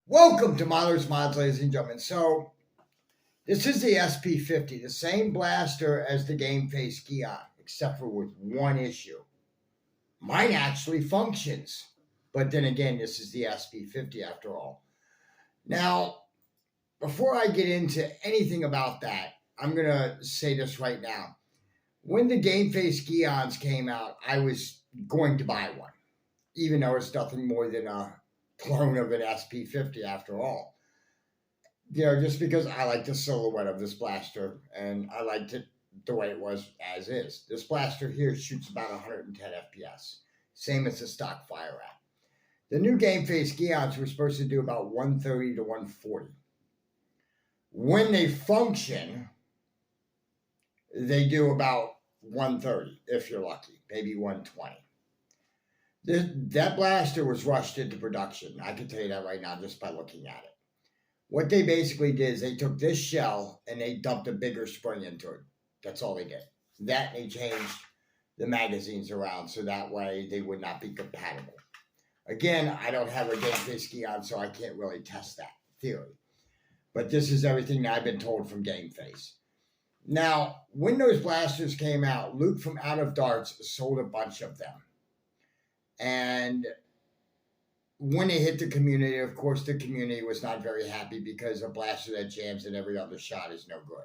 Welcome to Modelers Mods, ladies and gentlemen. So, this is the SP50, the same blaster as the gameface geon, except for with one issue. Mine actually functions. But then again, this is the SP50 after all. Now, before I get into anything about that, I'm going to say this right now. When the gameface geons came out, I was going to buy one, even though it's nothing more than a clone of an SP50 after all. Just because I like the silhouette of this blaster and I liked it the way it was as is. This blaster here shoots about 110 FPS, same as the stock fire at. The new game face geons were supposed to do about 130 to 140. When they function, they do about 130 if you're lucky, maybe 120. That blaster was rushed into production. I can tell you that right now just by looking at it. What they basically did is they took this shell and they dumped a bigger spring into it. That's all they did. That they changed the magazines around so that way they would not be compatible. Again, I don't have a gameface geon, so I can't really test that theory. But this is everything that I've been told from gameface. Now, when those blasters came out, Luke from Out of Darts sold a bunch of them. And when they hit the community, of course, the community was not very happy because a blaster that jams in every other shot is no good.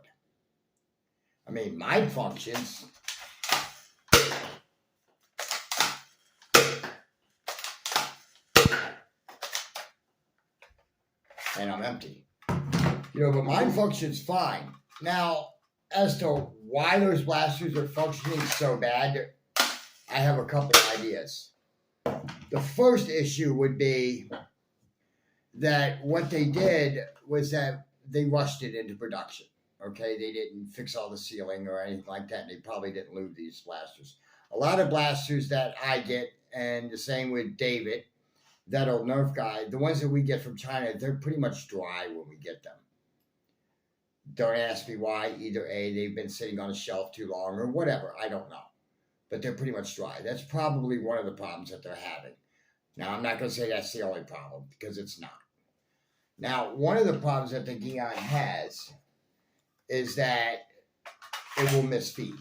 I mean, mine functions. And I'm empty. But mine functions fine. Now, as to why those blasters are functioning so bad, I have a couple ideas. The first issue would be that what they did was that they rushed it into production. Okay, they didn't fix all the sealing or anything like that. And they probably didn't lube these blasters. A lot of blasters that I get, and the same with David, that old Nerf guy, the ones that we get from China, they're pretty much dry when we get them. Don't ask me why. Either A, they've been sitting on a shelf too long or whatever. I don't know. But they're pretty much dry. That's probably one of the problems that they're having. Now, I'm not going to say that's the only problem, because it's not. Now, one of the problems that the geon has is that it will misfeed.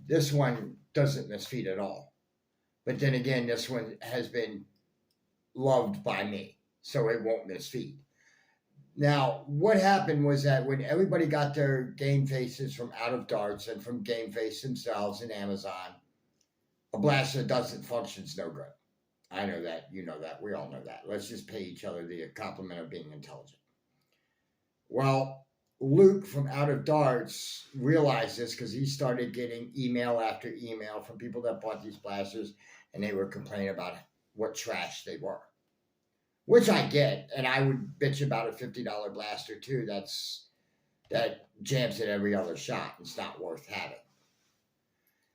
This one doesn't misfeed at all. But then again, this one has been loved by me, so it won't misfeed. Now, what happened was that when everybody got their game faces from Out of Darts and from Gameface themselves and Amazon, a blaster that doesn't function is no good. I know that. You know that. We all know that. Let's just pay each other the compliment of being intelligent. Well, Luke from Out of Darts realized this because he started getting email after email from people that bought these blasters, and they were complaining about what trash they were. Which I get, and I would bitch about a $50 blaster too. That jams at every other shot. It's not worth having.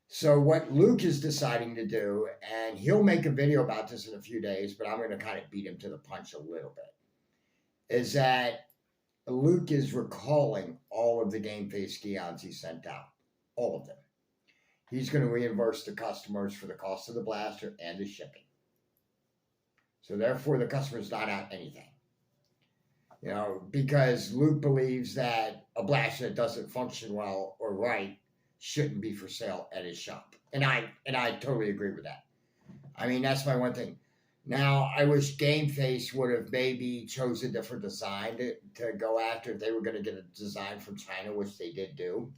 So what Luke is deciding to do, and he'll make a video about this in a few days, but I'm going to kind of beat him to the punch a little bit, is that Luke is recalling all of the game face geons he sent out. All of them. He's going to reimburse the customers for the cost of the blaster and the shipping. So therefore, the customer's not out anything. Because Luke believes that a blaster that doesn't function well or right shouldn't be for sale at his shop. And I totally agree with that. I mean, that's my one thing. Now, I wish Gameface would have maybe chose a different design to go after if they were going to get a design from China, which they did do.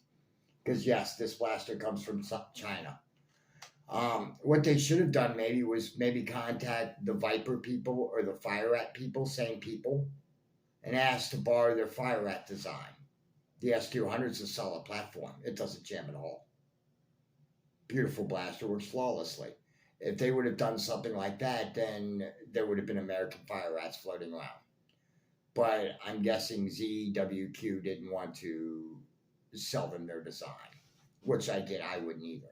Because, yes, this blaster comes from China. What they should have done was contact the Viper people or the Fire Rat people, same people, and ask to borrow their Fire Rat design. The S200 is a solid platform. It doesn't jam at all. Beautiful blaster, works flawlessly. If they would have done something like that, then there would have been American Fire Rats floating around. But I'm guessing ZWQ didn't want to sell them their design, which I get. I wouldn't either.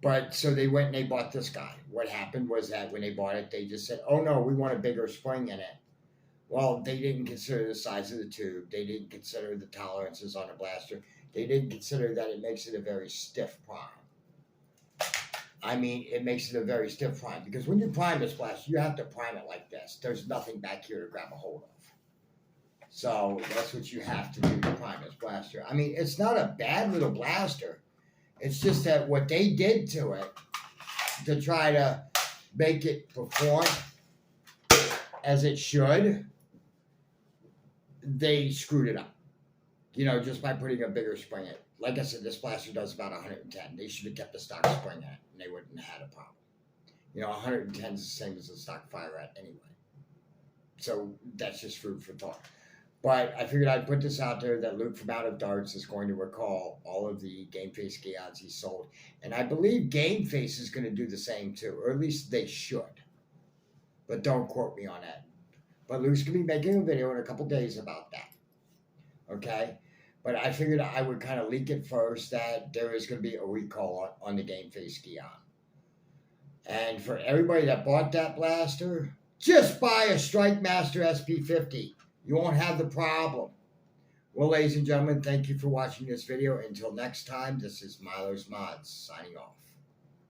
But so they went and they bought this guy. What happened was that when they bought it, they just said, oh no, we want a bigger spring in it. Well, they didn't consider the size of the tube. They didn't consider the tolerances on the blaster. They didn't consider that it makes it a very stiff prime. I mean, it makes it a very stiff prime because when you prime this blaster, you have to prime it like this. There's nothing back here to grab a hold of. So that's what you have to do to prime this blaster. I mean, it's not a bad little blaster. It's just that what they did to it to try to make it perform as it should, they screwed it up. You know, just by putting a bigger spring in it. Like I said, this blaster does about 110. They should have kept the stock spring in it, and they wouldn't have had a problem. You know, 110 is the same as the stock fire at anyway. So that's just food for thought. But I figured I'd put this out there that Luke from Out of Darts is going to recall all of the gameface geods he sold. And I believe gameface is going to do the same too, or at least they should. But don't quote me on that. But Luke's going to be making a video in a couple days about that. Okay? But I figured I would kind of leak it first that there is going to be a recall on the gameface geon. And for everybody that bought that blaster, just buy a Strike Master SP50. You won't have the problem. Well, ladies and gentlemen, thank you for watching this video. Until next time, this is Milo's Mods signing off.